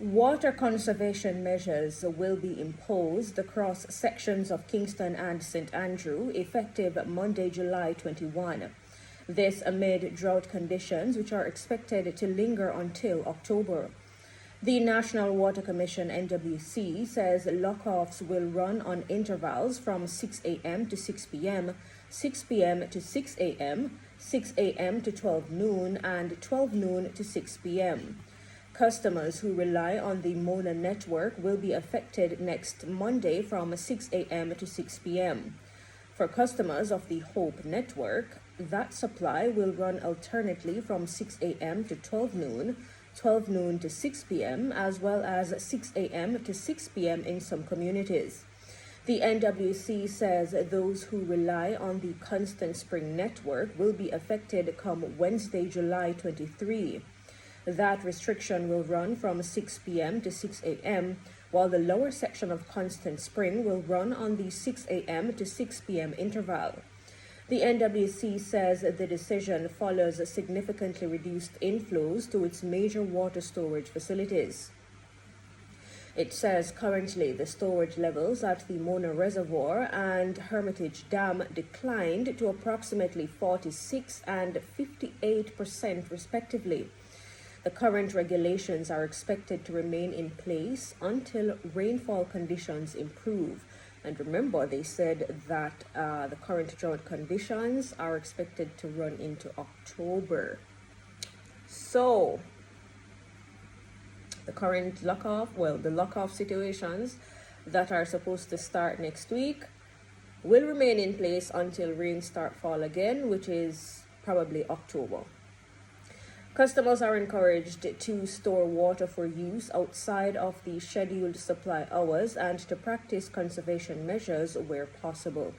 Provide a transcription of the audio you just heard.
Water conservation measures will be imposed across sections of Kingston and St. Andrew effective Monday, July 21. This amid drought conditions which are expected to linger until October. The National Water Commission (NWC) says lockoffs will run on intervals from 6 a.m. to 6 p.m., 6 p.m. to 6 a.m., 6 a.m. to 12 noon, and 12 noon to 6 p.m. Customers who rely on the Mona network will be affected next Monday from 6 a.m. to 6 p.m. For customers of the Hope network, that supply will run alternately from 6 a.m. to 12 noon, 12 noon to 6 p.m., as well as 6 a.m. to 6 p.m. in some communities. The NWC says those who rely on the Constant Spring network will be affected come Wednesday, July 23. That restriction will run from 6 p.m. to 6 a.m., while the lower section of Constant Spring will run on the 6 a.m. to 6 p.m. interval. The NWC says the decision follows significantly reduced inflows to its major water storage facilities. It says currently the storage levels at the Mona Reservoir and Hermitage Dam declined to approximately 46 and 58% respectively. The current regulations are expected to remain in place until rainfall conditions improve. And remember, they said that the current drought conditions are expected to run into October. So, the current the lock-off situations that are supposed to start next week will remain in place until rain start fall again, which is probably October. Customers are encouraged to store water for use outside of the scheduled supply hours and to practice conservation measures where possible.